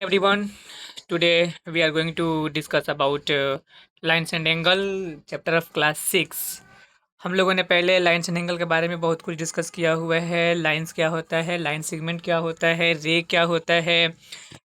Everyone, today we are going to discuss about lines and angle chapter of class 6। हम लोगों ने पहले lines and angle के बारे में बहुत कुछ डिस्कस किया हुआ है। लाइन्स क्या होता है, लाइन सेगमेंट क्या होता है, रे क्या होता है,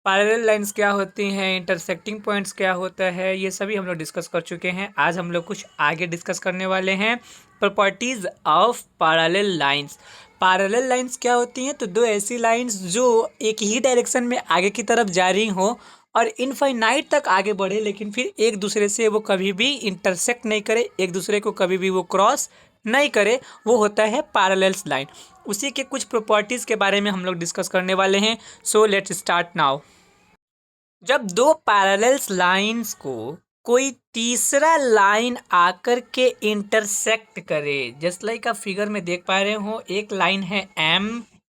पैरेलल लाइंस क्या होती हैं, इंटरसेक्टिंग पॉइंट्स क्या होता है, ये सभी हम लोग डिस्कस कर चुके हैं। आज हम लोग कुछ आगे डिस्कस करने वाले हैं properties of parallel lines. Parallel lines क्या होती हैं? तो दो ऐसी लाइंस जो एक ही डायरेक्शन में आगे की तरफ जा रही हो और इनफाइनाइट तक आगे बढ़े, लेकिन फिर एक दूसरे से वो कभी भी इंटरसेक्ट नहीं करे, एक दूसरे को कभी भी वो क्रॉस नहीं करे, वो होता है पैरेलल्स लाइन। उसी के कुछ प्रॉपर्टीज़ के बारे में हम लोग डिस्कस करने वाले हैं। So let's start now. जब दो पैरेलल्स लाइंस को कोई तीसरा लाइन आकर के इंटरसेक्ट करे, जस्ट लाइक आप फिगर में देख पा रहे हो, एक लाइन है M,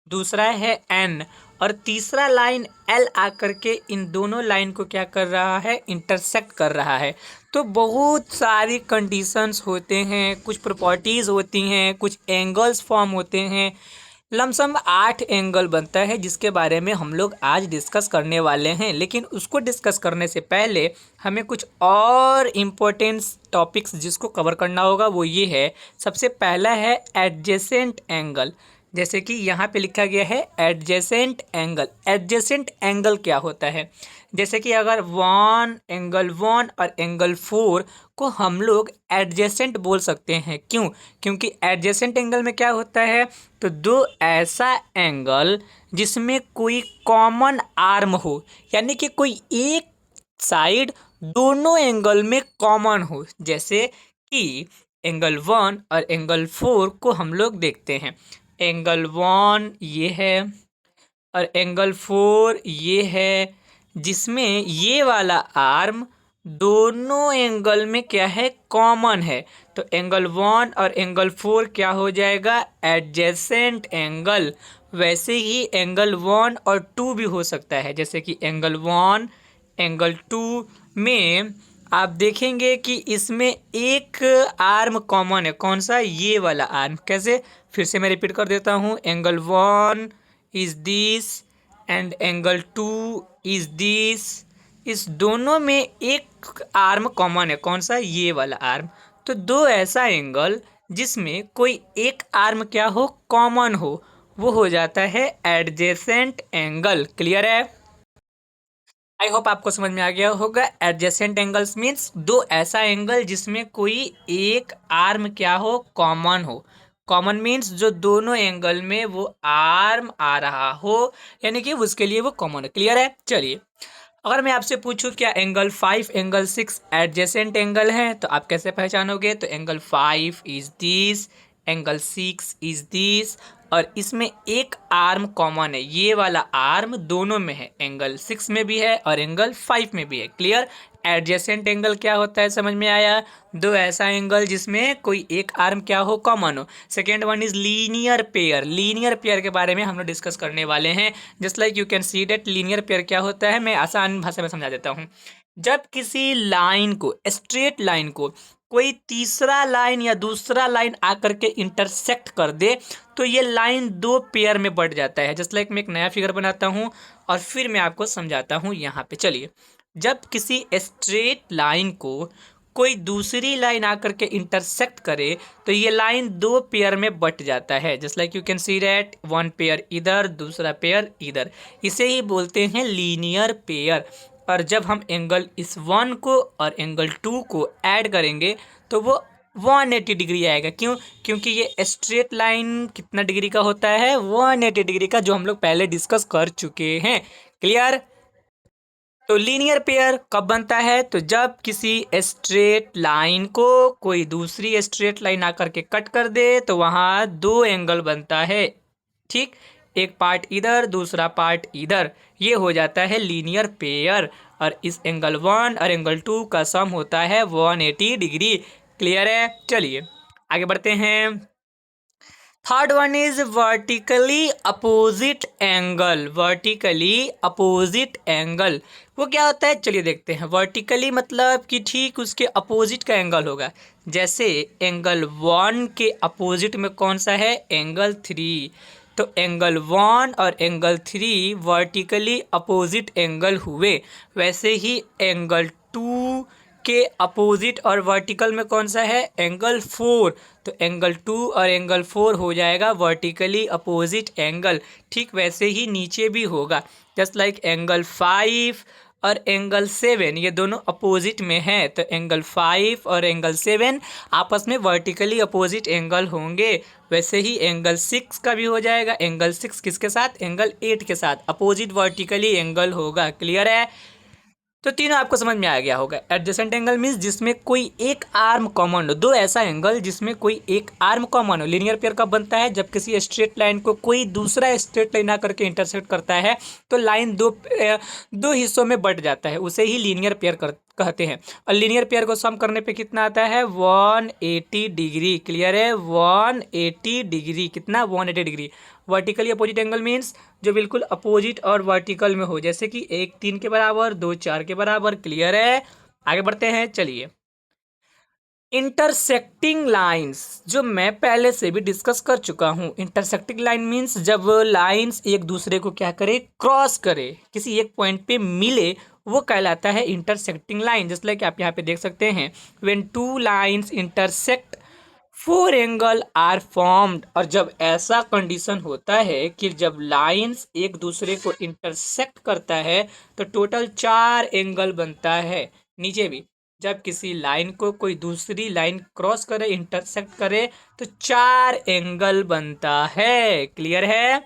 दूसरा है N और तीसरा लाइन L आकर के इन दोनों लाइन को क्या कर रहा है, इंटरसेक्ट कर रहा है। तो बहुत सारी कंडीशंस होते हैं, कुछ प्रॉपर्टीज़ होती हैं, कुछ एंगल्स फॉर्म होते हैं। लमसम 8 एंगल बनता है जिसके बारे में हम लोग आज डिस्कस करने वाले हैं। लेकिन उसको डिस्कस करने से पहले हमें कुछ और इम्पोर्टेंट टॉपिक्स जिसको कवर करना होगा वो ये है। सबसे पहला है एडजेसेंट एंगल। जैसे कि यहाँ पे लिखा गया है एडजेसेंट एंगल। एडजेसेंट एंगल क्या होता है? जैसे कि अगर एंगल 1 और एंगल 4 को हम लोग एडजेसेंट बोल सकते हैं। क्यों? क्योंकि एडजेसेंट एंगल में क्या होता है, तो दो ऐसा एंगल जिसमें कोई कॉमन आर्म हो, यानी कि कोई एक साइड दोनों एंगल में कॉमन हो। जैसे कि एंगल 1 और एंगल 4 को हम लोग देखते हैं। एंगल 1 ये है और एंगल 4 ये है, जिसमें ये वाला आर्म दोनों एंगल में क्या है, कॉमन है। तो एंगल 1 और एंगल 4 क्या हो जाएगा, एडजेसेंट एंगल। वैसे ही एंगल 1 और 2 भी हो सकता है। जैसे कि एंगल 1 एंगल 2 में आप देखेंगे कि इसमें एक आर्म कॉमन है। कौन सा? ये वाला आर्म। कैसे? फिर से मैं रिपीट कर देता हूँ। Angle 1 is this and angle 2 is this. इस दोनों में एक आर्म कॉमन है। कौन सा? ये वाला आर्म। तो दो ऐसा एंगल जिसमें कोई एक आर्म क्या हो, कॉमन हो, वो हो जाता है एडजेसेंट एंगल। क्लियर है? आई होप आपको समझ में आ गया होगा। एडजेसेंट एंगल्स मीन्स दो ऐसा एंगल जिसमें कोई एक आर्म क्या हो, कॉमन हो। कॉमन मीन्स जो दोनों एंगल में वो आर्म आ रहा हो, यानी कि उसके लिए वो कॉमन है। क्लियर है? चलिए, अगर मैं आपसे पूछूं क्या एंगल 5 एंगल 6 एडजेसेंट एंगल है, तो आप कैसे पहचानोगे? तो angle 5 is this, angle 6 is this, और इसमें एक आर्म कॉमन है। ये वाला आर्म दोनों में है, एंगल 6 में भी है और एंगल 5 में भी है। क्लियर? एडजेसेंट एंगल क्या होता है, समझ में आया? दो ऐसा एंगल जिसमें कोई एक आर्म क्या हो, कॉमन हो। Second one is linear pair. Linear pair के बारे में हम लोग डिस्कस करने वाले हैं। Just like you can see that linear pair क्या होता है, मैं आसान भाषा में समझा देता हूँ। जब किसी लाइन को, स्ट्रेट लाइन को, कोई तीसरा लाइन या दूसरा लाइन आकर के इंटरसेक्ट कर दे, तो ये लाइन दो पेयर में बढ़ जाता है। जस्ट लाइक मैं एक नया फिगर बनाता हूँ और फिर मैं आपको समझाता हूँ यहाँ पे। चलिए, जब किसी स्ट्रेट लाइन को कोई दूसरी लाइन आकर के इंटरसेक्ट करे, तो ये लाइन दो पेयर में बट जाता है। Just like you can see that, one pair इधर, दूसरा पेयर इधर। इसे ही बोलते हैं लीनियर पेयर। और जब हम एंगल इस 1 को और एंगल 2 को ऐड करेंगे तो वो 180 डिग्री आएगा। क्यों? क्योंकि ये स्ट्रेट लाइन कितना डिग्री का होता है, 180 डिग्री का, जो हम लोग पहले डिस्कस कर चुके हैं। क्लियर? तो लीनियर पेयर कब बनता है? तो जब किसी स्ट्रेट लाइन को कोई दूसरी स्ट्रेट लाइन आकर के कट कर दे, तो वहाँ दो एंगल बनता है। ठीक, एक पार्ट इधर, दूसरा पार्ट इधर, ये हो जाता है लीनियर पेयर। और इस एंगल 1 और एंगल 2 का सम होता है 180 डिग्री। क्लियर है? चलिए आगे बढ़ते हैं। Third one is vertically opposite angle. Vertically opposite angle वो क्या होता है, चलिए देखते हैं। वर्टिकली मतलब कि ठीक उसके अपोजिट का एंगल होगा। जैसे एंगल 1 के अपोजिट में कौन सा है, एंगल 3। तो एंगल 1 और एंगल 3 वर्टिकली अपोजिट एंगल हुए। वैसे ही एंगल 2 के अपोजिट और वर्टिकल में कौन सा है, एंगल 4। तो एंगल 2 और एंगल 4 हो जाएगा वर्टिकली अपोजिट एंगल। ठीक वैसे ही नीचे भी होगा, जस्ट लाइक एंगल 5 और एंगल 7 ये दोनों अपोजिट में है, तो एंगल 5 और एंगल 7 आपस में वर्टिकली अपोजिट एंगल होंगे। वैसे ही एंगल 6 का भी हो जाएगा। एंगल 6 किसके साथ, एंगल 8 के साथ अपोजिट वर्टिकली एंगल होगा। क्लियर है? तो तीनों आपको समझ में आ गया होगा। एडजेसेंट एंगल मीन्स जिसमें कोई एक आर्म कॉमन हो, दो ऐसा एंगल जिसमें कोई एक आर्म कॉमन हो। लीनियर पेयर कब बनता है, जब किसी स्ट्रेट लाइन को कोई दूसरा स्ट्रेट लाइन आकर के इंटरसेक्ट करता है तो लाइन दो हिस्सों में बट जाता है, उसे ही लीनियर पेयर कहते हैं। और लीनियर पेयर को सम करने पे कितना आता है, 180 डिग्री। क्लियर है? 180 डिग्री। कितना, 180 degree. Vertically opposite angle means जो बिल्कुल अपोजिट और वर्टिकल में हो, जैसे कि 1 3 के बराबर, 2 4 के बराबर। क्लियर है? आगे बढ़ते हैं, चलिए। इंटरसेक्टिंग लाइंस जो मैं पहले से भी डिस्कस कर चुका हूं। इंटरसेक्टिंग लाइन मीन्स जब लाइंस एक दूसरे को क्या करे, क्रॉस करे, किसी एक पॉइंट पे मिले, वो कहलाता है इंटरसेक्टिंग लाइन। जैसे लाइक आप यहाँ पे देख सकते हैं, when two lines intersect 4 angle are formed. और जब ऐसा कंडीशन होता है कि जब लाइंस एक दूसरे को इंटरसेक्ट करता है तो टोटल 4 एंगल बनता है। नीचे भी जब किसी लाइन को कोई दूसरी लाइन क्रॉस करे, इंटरसेक्ट करे, तो 4 एंगल बनता है। क्लियर है?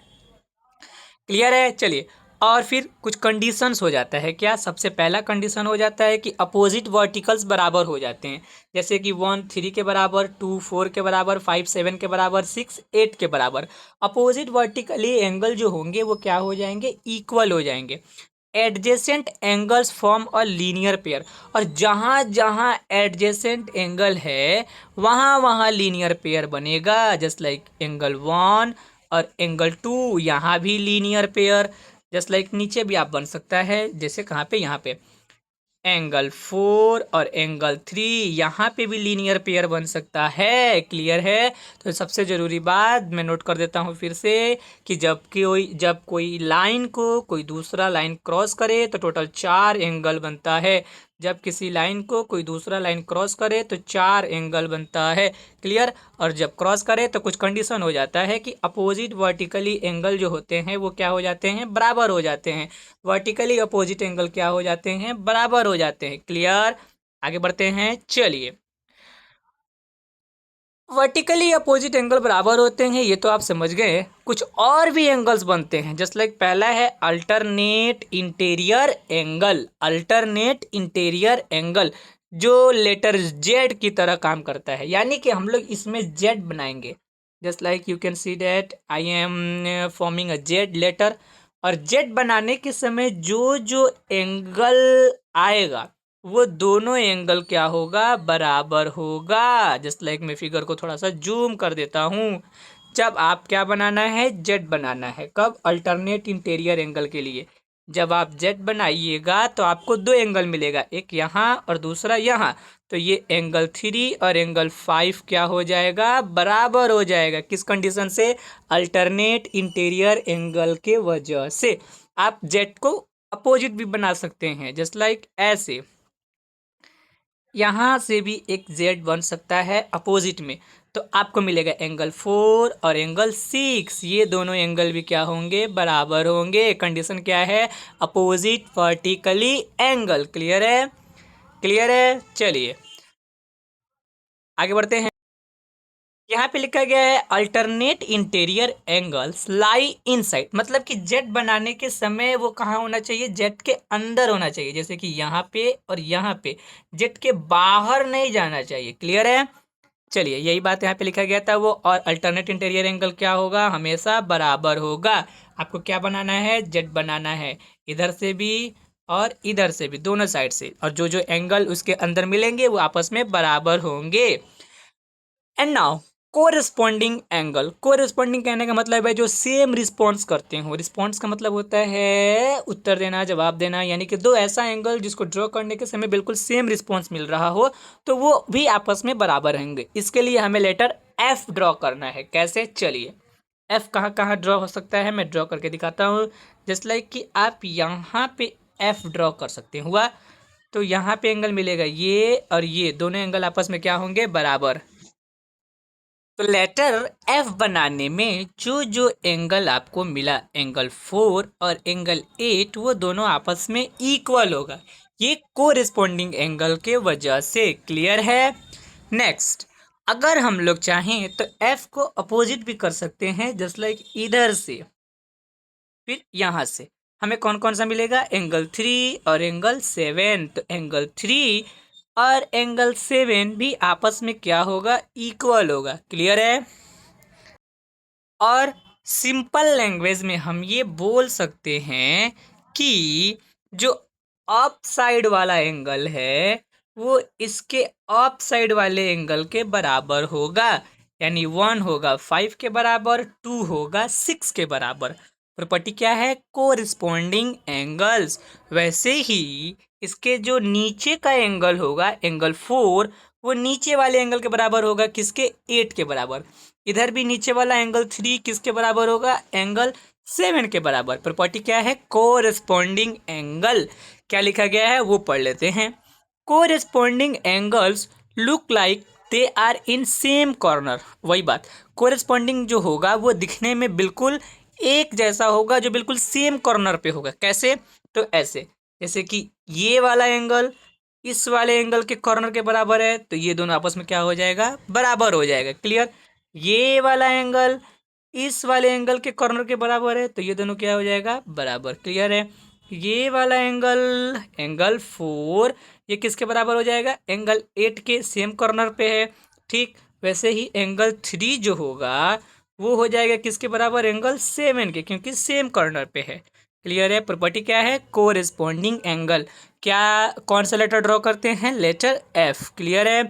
क्लियर है? चलिए। और फिर कुछ कंडीशंस हो जाता है। क्या? सबसे पहला कंडीशन हो जाता है कि अपोजिट वर्टिकल्स बराबर हो जाते हैं। जैसे कि 1 3 के बराबर, 2 4 के बराबर, 5 7 के बराबर, 6 8 के बराबर। अपोजिट वर्टिकली एंगल जो होंगे वो क्या हो जाएंगे, इक्वल हो जाएंगे। Adjacent angles form a linear pair. और जहाँ जहाँ एडजेसेंट एंगल है वहाँ वहाँ लीनियर पेयर बनेगा। जस्ट लाइक एंगल 1 और एंगल 2, यहाँ भी लीनियर पेयर। जस्ट लाइक नीचे भी आप बन सकता है, जैसे कहाँ पे, यहाँ पे एंगल 4 और एंगल 3, यहाँ पे भी लीनियर पेयर बन सकता है। क्लियर है? तो सबसे ज़रूरी बात मैं नोट कर देता हूँ फिर से कि जब कोई लाइन को कोई दूसरा लाइन क्रॉस करे तो टोटल 4 एंगल बनता है। जब किसी लाइन को कोई दूसरा लाइन क्रॉस करे तो 4 एंगल बनता है। क्लियर? और जब क्रॉस करे तो कुछ कंडीशन हो जाता है कि अपोजिट वर्टिकली एंगल जो होते हैं वो क्या हो जाते हैं, बराबर हो जाते हैं। वर्टिकली अपोजिट एंगल क्या हो जाते हैं, बराबर हो जाते हैं। क्लियर? आगे बढ़ते हैं, चलिए। वर्टिकली अपोजिट एंगल बराबर होते हैं, ये तो आप समझ गए। कुछ और भी एंगल्स बनते हैं, जस्ट लाइक पहला है alternate interior angle. Alternate interior angle जो लेटर जेड की तरह काम करता है, यानी कि हम लोग इसमें जेड बनाएंगे। Just like you can see that I am forming a Z letter. और जेड बनाने के समय जो जो एंगल आएगा वो दोनों एंगल क्या होगा, बराबर होगा। जस्ट लाइक मैं फिगर को थोड़ा सा जूम कर देता हूँ। जब आप क्या बनाना है, जेड बनाना है, कब, अल्टरनेट इंटीरियर एंगल के लिए। जब आप जेड बनाइएगा तो आपको दो एंगल मिलेगा, एक यहाँ और दूसरा यहाँ। तो ये एंगल 3 और एंगल 5 क्या हो जाएगा, बराबर हो जाएगा। किस कंडीशन से, अल्टरनेट इंटीरियर एंगल के वजह से। आप जेड को अपोजिट भी बना सकते हैं, जस्ट लाइक ऐसे। यहाँ से भी एक जेड बन सकता है अपोजिट में, तो आपको मिलेगा एंगल 4 और एंगल 6। ये दोनों एंगल भी क्या होंगे, बराबर होंगे। कंडीशन क्या है, अपोजिट वर्टिकली एंगल। क्लियर है? क्लियर है? चलिए आगे बढ़ते हैं। यहाँ पे लिखा गया है अल्टरनेट इंटीरियर एंगल्स लाई इनसाइड, मतलब कि जेट बनाने के समय वो कहाँ होना चाहिए, जेट के अंदर होना चाहिए। जैसे कि यहाँ पे और यहाँ पे, जेट के बाहर नहीं जाना चाहिए। क्लियर है? चलिए, यही बात यहाँ पे लिखा गया था वो। और अल्टरनेट इंटीरियर एंगल क्या होगा, हमेशा बराबर होगा। आपको क्या बनाना है, जेट बनाना है, इधर से भी और इधर से भी, दोनों साइड से। और जो जो एंगल उसके अंदर मिलेंगे वो आपस में बराबर होंगे। And now corresponding angle. Corresponding कहने का मतलब है जो सेम रिस्पॉन्स करते हो। रिस्पॉन्स का मतलब होता है उत्तर देना, जवाब देना, यानी कि दो ऐसा एंगल जिसको ड्रॉ करने के समय बिल्कुल सेम रिस्पॉन्स मिल रहा हो तो वो भी आपस में बराबर रहेंगे। इसके लिए हमें लेटर एफ ड्रॉ करना है। कैसे, चलिए। एफ कहाँ कहाँ ड्रॉ हो सकता है, मैं ड्रॉ करके दिखाता हूँ। जस्ट लाइक कि आप यहाँ पे एफ ड्रॉ कर सकते हैं। हुआ तो यहाँ पे एंगल मिलेगा, ये और ये दोनों एंगल आपस में क्या होंगे, बराबर। तो लेटर एफ बनाने में जो जो एंगल आपको मिला, एंगल 4 और एंगल 8, वो दोनों आपस में इक्वल होगा, ये कोरिस्पोंडिंग एंगल के वजह से। क्लियर है। नेक्स्ट, अगर हम लोग चाहें तो एफ को अपोजिट भी कर सकते हैं, जस्ट लाइक इधर से, फिर यहाँ से हमें कौन कौन सा मिलेगा, एंगल 3 और एंगल 7। तो एंगल 3 और एंगल 7 भी आपस में क्या होगा, इक्वल होगा। क्लियर है। और सिंपल लैंग्वेज में हम ये बोल सकते हैं कि जो अप साइड वाला एंगल है वो इसके अप साइड वाले एंगल के बराबर होगा, यानी 1 होगा 5 के बराबर, 2 होगा 6 के बराबर। प्रॉपर्टी क्या है, कोरिस्पोंडिंग एंगल्स। वैसे ही इसके जो नीचे का एंगल होगा, एंगल 4, वो नीचे वाले एंगल के बराबर होगा, किसके, 8 के बराबर। इधर भी नीचे वाला एंगल 3 किसके बराबर होगा, एंगल 7 के बराबर। प्रॉपर्टी क्या है, कोरिस्पोंडिंग एंगल। क्या लिखा गया है वो पढ़ लेते हैं। Corresponding angles look like they are in same corner. वही बात, कोरिस्पोंडिंग जो होगा वो दिखने में बिल्कुल एक जैसा होगा, जो बिल्कुल सेम कॉर्नर पे होगा। कैसे, तो ऐसे, जैसे कि ये वाला एंगल इस वाले एंगल के कॉर्नर के बराबर है, तो ये दोनों आपस में क्या हो जाएगा, बराबर हो जाएगा। क्लियर। ये वाला एंगल इस वाले एंगल के कॉर्नर के बराबर है, तो ये दोनों क्या हो जाएगा, बराबर। क्लियर है। ये वाला एंगल, एंगल 4, ये किसके बराबर हो जाएगा, एंगल 8 के सेम कॉर्नर पे है। ठीक वैसे ही एंगल 3 जो होगा वो हो जाएगा किसके बराबर, एंगल 7 के, क्योंकि सेम कॉर्नर पे है। क्लियर है। प्रॉपर्टी क्या है, कोरिस्पोंडिंग एंगल। क्या, कौन सा लेटर ड्रॉ करते हैं, लेटर एफ। क्लियर है।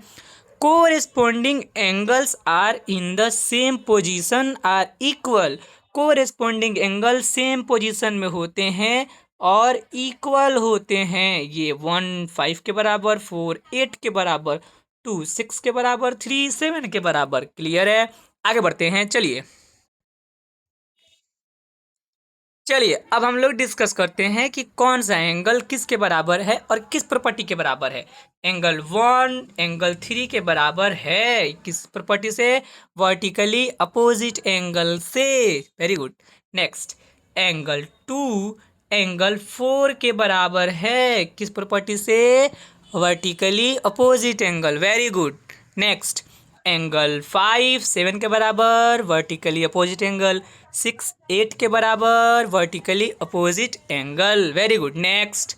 Corresponding angles are in the same position are equal. Corresponding angle same position में होते हैं और इक्वल होते हैं। ये 1 5 के बराबर, 4 8 के बराबर, 2 6 के बराबर, 3 7 के बराबर। क्लियर है। आगे बढ़ते हैं। चलिए अब हम लोग डिस्कस करते हैं कि कौन सा एंगल किसके बराबर है और किस प्रॉपर्टी के बराबर है। एंगल 1 एंगल 3 के बराबर है, किस प्रॉपर्टी से, वर्टिकली अपोजिट एंगल से। Very good. Next, angle 2 angle 4 के बराबर है, किस प्रॉपर्टी से, vertically opposite angle. Very good. Next, angle 5 7 के बराबर, वर्टिकली अपोजिट एंगल। 6 8 के बराबर, vertically opposite angle. Very good. Next,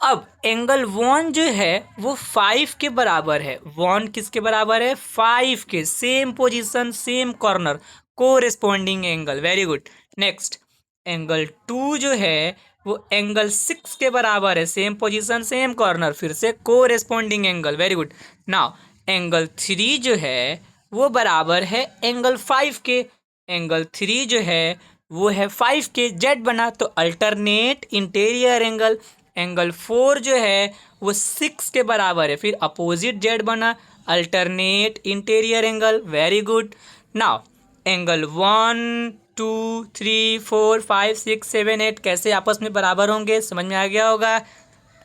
अब एंगल 1 जो है वो 5 के बराबर है। 1 किसके बराबर है, 5 के, same position same corner, corresponding angle. Very good. Next, angle 2 जो है वो एंगल 6 के बराबर है, सेम पोजीशन सेम कॉर्नर, फिर से corresponding angle. Very good. Now angle 3 जो है वो बराबर है एंगल 5 के। एंगल 3 जो है वो है 5 के, जेड बना तो अल्टरनेट इंटीरियर एंगल। एंगल 4 जो है वो 6 के बराबर है, फिर अपोजिट जेड बना, alternate interior angle. Very good. Now angle 1 2 3 4 5 6 7 8 कैसे आपस में बराबर होंगे, समझ में आ गया होगा।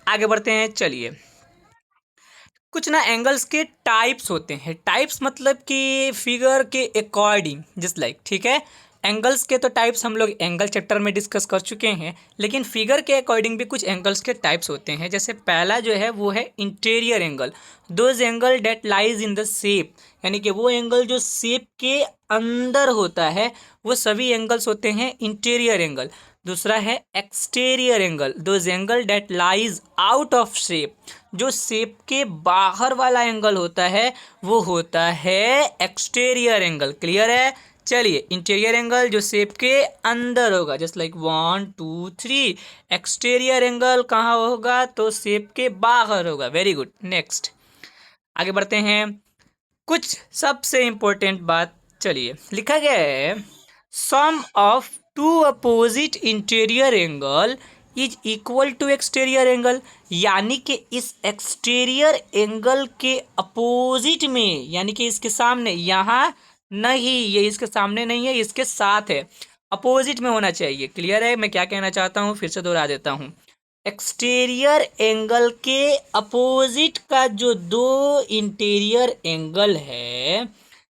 आगे बढ़ते हैं। चलिए, कुछ ना एंगल्स के टाइप्स होते हैं। टाइप्स मतलब कि फिगर के अकॉर्डिंग, जस्ट लाइक, ठीक है। एंगल्स के तो टाइप्स हम लोग एंगल चैप्टर में डिस्कस कर चुके हैं, लेकिन फिगर के अकॉर्डिंग भी कुछ एंगल्स के टाइप्स होते हैं। जैसे पहला जो है वो है interior angle, those angle date lies in the shape, यानी कि वो एंगल जो शेप के अंदर होता है, वो सभी एंगल्स होते हैं इंटीरियर एंगल। दूसरा है exterior angle, those angle date lies out of shape, जो शेप के बाहर वाला एंगल होता है वो होता है एक्सटीरियर एंगल। क्लियर है। चलिए, इंटीरियर एंगल जो शेप के अंदर होगा, जस्ट लाइक 1 2 3। एक्सटीरियर एंगल कहाँ होगा, तो शेप के बाहर होगा। Very good. नेक्स्ट, आगे बढ़ते हैं। कुछ सबसे इंपॉर्टेंट बात, चलिए, लिखा गया है sum of two opposite interior angle is equal to exterior angle, यानी कि इस एक्सटीरियर एंगल के अपोजिट में, यानी कि इसके सामने यहाँ नहीं, ये इसके सामने नहीं है, इसके साथ है, अपोजिट में होना चाहिए। क्लियर है मैं क्या कहना चाहता हूँ? फिर से दोहरा देता हूँ। एक्सटीरियर एंगल के अपोजिट का जो दो इंटीरियर एंगल है,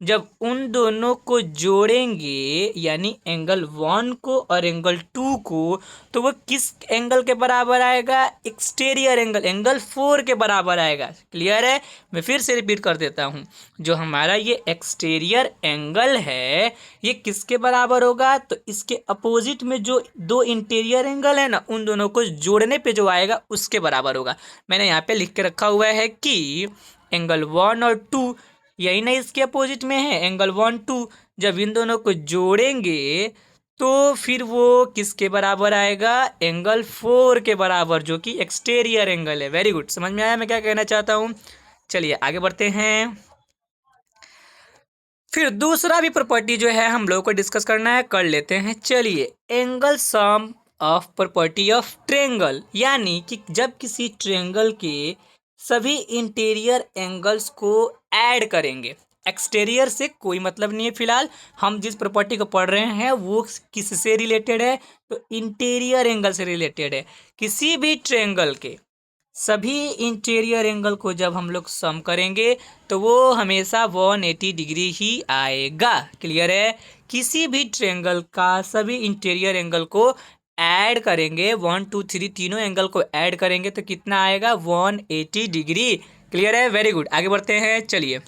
जब उन दोनों को जोड़ेंगे, यानी एंगल 1 को और एंगल 2 को, तो वो किस एंगल के बराबर आएगा? एक्सटीरियर एंगल, एंगल 4 के बराबर आएगा। क्लियर है? मैं फिर से रिपीट कर देता हूँ। जो हमारा ये एक्सटीरियर एंगल है, ये किसके बराबर होगा? तो इसके अपोजिट में जो दो इंटीरियर एंगल है ना, उन दोनों को जोड़ने पे जो आएगा उसके बराबर होगा। मैंने यहाँ पे लिख के रखा हुआ है कि एंगल 1 और 2, यही ना इसके अपोजिट में है, एंगल 1 2, जब इन दोनों को जोड़ेंगे तो फिर वो किसके बराबर आएगा? एंगल 4 के बराबर, जो कि एक्सटीरियर एंगल है। वेरी गुड, समझ में आया मैं क्या कहना चाहता हूँ? चलिए आगे बढ़ते हैं। फिर दूसरा भी प्रॉपर्टी जो है हम लोगों को डिस्कस करना है, कर लेते हैं। चलिए, angle sum of property of triangle, यानी कि जब किसी ट्रेंगल के सभी इंटीरियर एंगल्स को ऐड करेंगे। एक्सटीरियर से कोई मतलब नहीं है फिलहाल, हम जिस प्रॉपर्टी को पढ़ रहे हैं वो किससे रिलेटेड है? तो इंटीरियर एंगल से रिलेटेड है। किसी भी ट्रेंगल के सभी इंटीरियर एंगल को जब हम लोग सम करेंगे तो वो हमेशा 180 डिग्री ही आएगा। क्लियर है? किसी भी ट्रायंगल का सभी इंटीरियर एंगल को ऐड करेंगे, 1 2 3 तीनों एंगल को ऐड करेंगे तो कितना आएगा? 180 डिग्री। क्लियर है? वेरी गुड, आगे बढ़ते हैं। चलिए,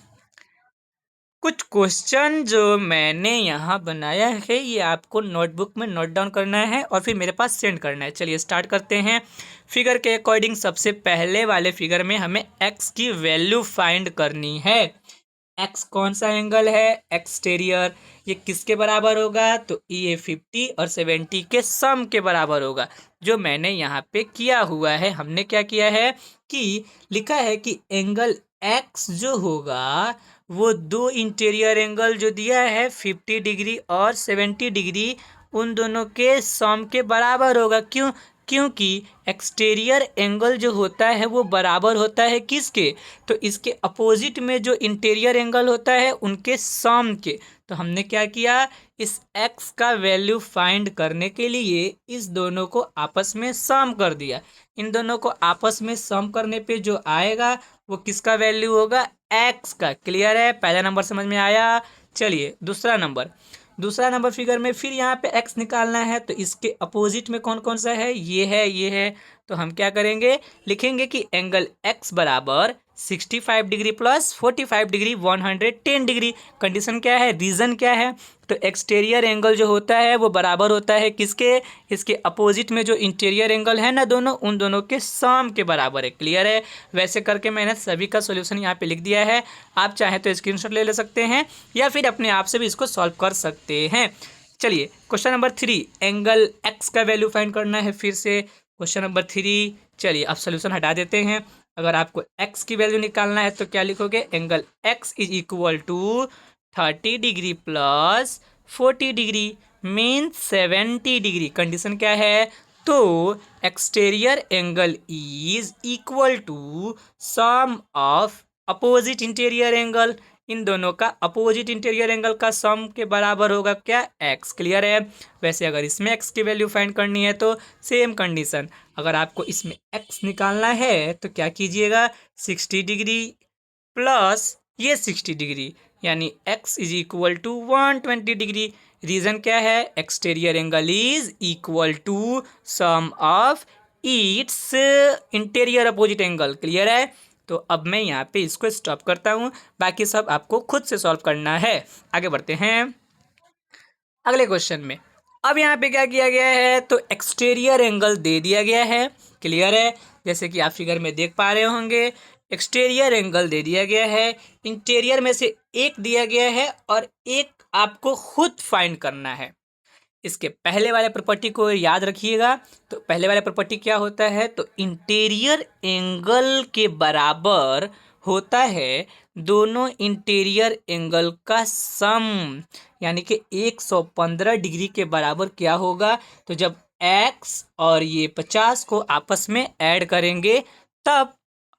कुछ क्वेश्चन जो मैंने यहाँ बनाया है ये आपको नोटबुक में नोट डाउन करना है और फिर मेरे पास सेंड करना है। चलिए स्टार्ट करते हैं। फिगर के अकॉर्डिंग सबसे पहले वाले फिगर में हमें x की वैल्यू फाइंड करनी है। x कौन सा एंगल है? एक्सटीरियर। ये किसके बराबर होगा? तो ये 50 और 70 के सम के बराबर होगा, जो मैंने यहाँ पे किया हुआ है। हमने क्या किया है कि लिखा है कि एंगल x जो होगा वो दो इंटीरियर एंगल जो दिया है 50 डिग्री और 70 डिग्री, उन दोनों के सम के बराबर होगा। क्यों? क्योंकि एक्सटीरियर एंगल जो होता है वो बराबर होता है किसके? तो इसके अपोजिट में जो इंटीरियर एंगल होता है उनके सम के। तो हमने क्या किया, इस x का वैल्यू फाइंड करने के लिए इस दोनों को आपस में सम कर दिया। इन दोनों को आपस में सम करने पे जो आएगा वो किसका वैल्यू होगा? x का। क्लियर है? पहला नंबर समझ में आया। चलिए दूसरा नंबर फिगर में फिर यहाँ पे x निकालना है, तो इसके अपोजिट में कौन कौन सा है? ये है। तो हम क्या करेंगे, लिखेंगे कि एंगल x बराबर 65 degree plus 45 degree 110 degree. Condition क्या है? रीजन क्या है? तो एक्सटीरियर एंगल जो होता है वो बराबर होता है किसके? इसके अपोजिट में जो इंटीरियर एंगल है ना दोनों, उन दोनों के सम के बराबर है। क्लियर है? वैसे करके मैंने सभी का सोल्यूशन यहाँ पे लिख दिया है। आप चाहें तो स्क्रीनशॉट ले सकते हैं या फिर अपने आप से भी इसको सॉल्व कर सकते हैं। चलिए क्वेश्चन नंबर 3, एंगल x का वैल्यू फाइंड करना है। फिर से क्वेश्चन नंबर 3। चलिए अब सोल्यूशन हटा देते हैं। अगर आपको x की वैल्यू निकालना है तो क्या लिखोगे? Angle x is equal to 30 degree plus 40 degree means 70 degree. Condition क्या है? तो exterior angle is equal to sum of opposite interior angle. इन दोनों का अपोजिट इंटीरियर एंगल का सम के बराबर होगा क्या? x। क्लियर है? वैसे अगर इसमें x की वैल्यू फाइंड करनी है तो सेम कंडीशन, अगर आपको इसमें x निकालना है तो क्या कीजिएगा, 60 डिग्री प्लस ये 60 डिग्री, यानी x is equal to 120 degree. Reason क्या है? Exterior angle is equal to sum of its interior opposite angle. Clear है? तो अब मैं यहाँ पे इसको स्टॉप करता हूँ, बाकी सब आपको खुद से सॉल्व करना है। आगे बढ़ते हैं अगले क्वेश्चन में। अब यहाँ पे क्या किया गया है, तो एक्सटीरियर एंगल दे दिया गया है। क्लियर है? जैसे कि आप फिगर में देख पा रहे होंगे, एक्सटीरियर एंगल दे दिया गया है, इंटीरियर में से एक दिया गया है और एक आपको खुद फाइंड करना है। इसके पहले वाले प्रॉपर्टी को याद रखिएगा। तो पहले वाला प्रॉपर्टी क्या होता है, तो इंटीरियर एंगल के बराबर होता है दोनों इंटीरियर एंगल का सम, यानी कि 115 डिग्री के बराबर क्या होगा, तो जब x और ये 50 को आपस में ऐड करेंगे तब,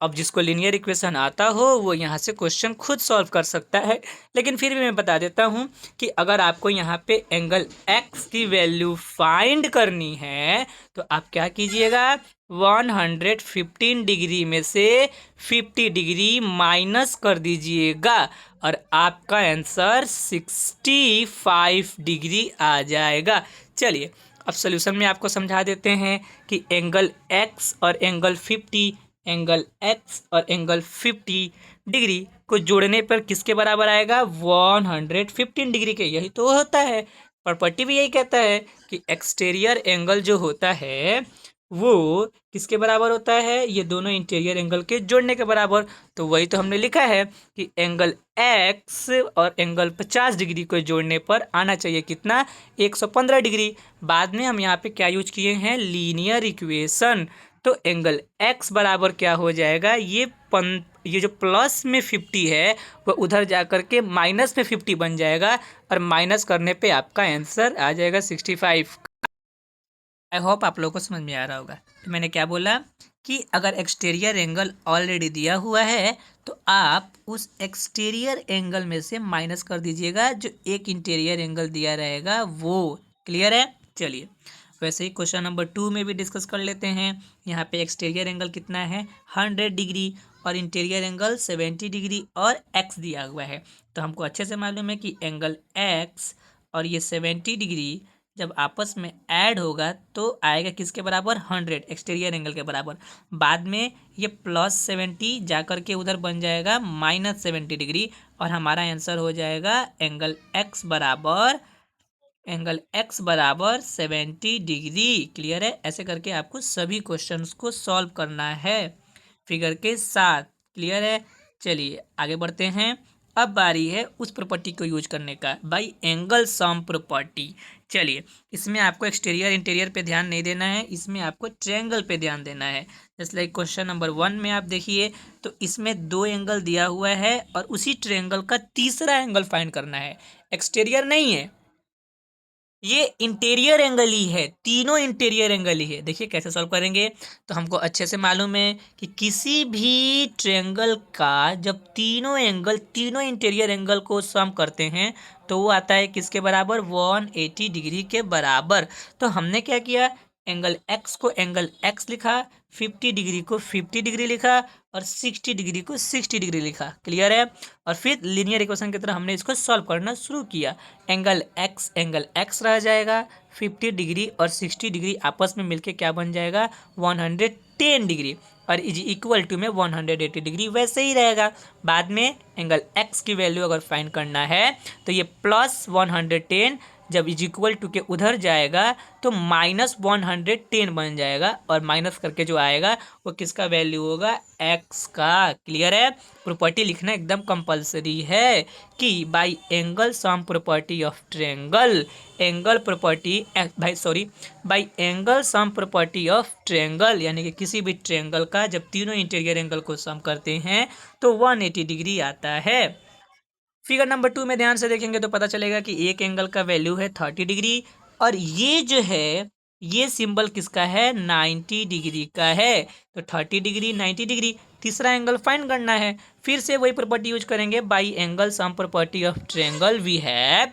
अब जिसको लीनियर इक्वेशन आता हो वो यहाँ से क्वेश्चन खुद सॉल्व कर सकता है, लेकिन फिर भी मैं बता देता हूँ कि अगर आपको यहाँ पे एंगल एक्स की वैल्यू फाइंड करनी है तो आप क्या कीजिएगा, 115 डिग्री में से 50 डिग्री माइनस कर दीजिएगा और आपका आंसर 65 डिग्री आ जाएगा। चलिए अब सॉल्यूशन में आपको समझा देते हैं कि एंगल एक्स और एंगल 50 डिग्री को जोड़ने पर किसके बराबर आएगा, 115 डिग्री के। यही तो होता है, प्रॉपर्टी भी यही कहता है कि एक्सटीरियर एंगल जो होता है वो किसके बराबर होता है, ये दोनों इंटीरियर एंगल के जोड़ने के बराबर। तो वही तो हमने लिखा है कि एंगल एक्स और एंगल 50 डिग्री को जोड़ने पर आना चाहिए कितना, 115 डिग्री। बाद में हम यहाँ पे क्या यूज किए हैं, लीनियर इक्वेशन। तो एंगल एक्स बराबर क्या हो जाएगा, ये जो प्लस में 50 है वो उधर जा कर के माइनस में 50 बन जाएगा और माइनस करने पे आपका आंसर आ जाएगा 65। आई होप आप लोगों को समझ में आ रहा होगा। तो मैंने क्या बोला कि अगर एक्सटीरियर एंगल ऑलरेडी दिया हुआ है तो आप उस एक्सटीरियर एंगल में से माइनस कर दीजिएगा जो एक इंटीरियर एंगल दिया रहेगा वो। क्लियर है। चलिए वैसे ही क्वेश्चन नंबर 2 में भी डिस्कस कर लेते हैं। यहाँ पे एक्सटीरियर एंगल कितना है, 100 डिग्री और इंटीरियर एंगल 70 डिग्री और एक्स दिया हुआ है। तो हमको अच्छे से मालूम है कि एंगल एक्स और ये 70 डिग्री जब आपस में ऐड होगा तो आएगा किसके बराबर, 100, एक्सटीरियर एंगल के बराबर। बाद में ये +70 जा कर के उधर बन जाएगा -70 डिग्री और हमारा आंसर हो जाएगा एंगल एक्स बराबर 70 डिग्री। क्लियर है। ऐसे करके आपको सभी क्वेश्चंस को सॉल्व करना है फिगर के साथ। क्लियर है। चलिए आगे बढ़ते हैं। अब बारी है उस प्रॉपर्टी को यूज करने का, बाई एंगल सम प्रॉपर्टी। चलिए इसमें आपको एक्सटीरियर इंटीरियर पे ध्यान नहीं देना है, इसमें आपको ट्रायंगल पे ध्यान देना है। जैसे लाइक क्वेश्चन नंबर 1 में आप देखिए तो इसमें 2 एंगल दिया हुआ है और उसी ट्रायंगल का तीसरा एंगल फाइंड करना है। एक्सटीरियर नहीं है, ये इंटीरियर एंगल ही है, तीनों इंटीरियर एंगल ही है। देखिए कैसे सॉल्व करेंगे। तो हमको अच्छे से मालूम है कि किसी भी ट्रायंगल का जब तीनों इंटीरियर एंगल को सम करते हैं तो वो आता है किसके बराबर, 180 डिग्री के बराबर। तो हमने क्या किया, एंगल एक्स को एंगल एक्स लिखा, 50 डिग्री को 50 डिग्री लिखा और 60 डिग्री को 60 डिग्री लिखा। क्लियर है। और फिर लीनियर इक्वेशन की तरह हमने इसको सॉल्व करना शुरू किया। एंगल एक्स रह जाएगा, 50 डिग्री और 60 डिग्री आपस में मिलके क्या बन जाएगा, 110 डिग्री और इज इक्वल टू में 180 डिग्री वैसे ही रहेगा। बाद में एंगल एक्स की वैल्यू अगर फाइंड करना है तो ये +110 जब इज इक्वल टू के उधर जाएगा तो -110 बन जाएगा और माइनस करके जो आएगा वो किसका वैल्यू होगा, एक्स का। क्लियर है। प्रॉपर्टी लिखना एकदम कंपलसरी है कि by angle sum property of triangle, by angle sum property of triangle, यानी कि किसी भी ट्रायंगल का जब तीनों इंटीरियर एंगल को सम करते हैं तो 180 डिग्री आता है। फिगर नंबर 2 में ध्यान से देखेंगे तो पता चलेगा कि एक एंगल का वैल्यू है 30 डिग्री और ये जो है ये सिंबल किसका है, 90 डिग्री का है। तो 30 डिग्री 90 डिग्री तीसरा एंगल फाइंड करना है। फिर से वही प्रॉपर्टी यूज करेंगे, by angle sum property of triangle we have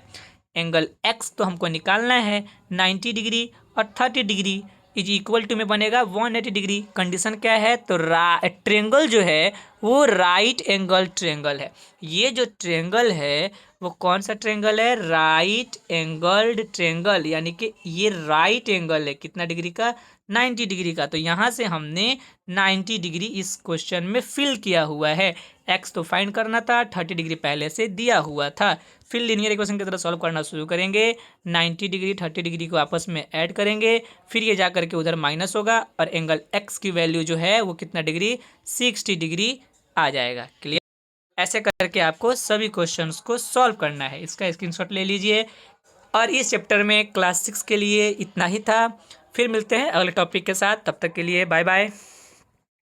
angle x तो हमको निकालना है 90 डिग्री और 30 डिग्री इज इक्वल टू में बनेगा 180 डिग्री। कंडीशन क्या है, तो ट्रायंगल जो है वो राइट एंगल ट्रायंगल है। ये जो ट्रायंगल है वो कौन सा ट्रायंगल है, राइट एंगल्ड ट्रायंगल, यानी कि ये राइट एंगल है कितना डिग्री का, 90 डिग्री का। तो यहाँ से हमने 90 डिग्री इस क्वेश्चन में फिल किया हुआ है। एक्स तो फाइंड करना था, 30 डिग्री पहले से दिया हुआ था। फिर लीनियर इक्वेशन की तरह सॉल्व करना शुरू करेंगे। 90 डिग्री 30 डिग्री को आपस में ऐड करेंगे, फिर ये जा करके उधर माइनस होगा और एंगल एक्स की वैल्यू जो है वो कितना डिग्री, 60 डिग्री आ जाएगा। क्लियर। ऐसे करके आपको सभी क्वेश्चंस को सॉल्व करना है। इसका स्क्रीनशॉट ले लीजिए। और इस चैप्टर में क्लास 6 के लिए इतना ही था। फिर मिलते हैं अगले टॉपिक के साथ, तब तक के लिए बाय बाय।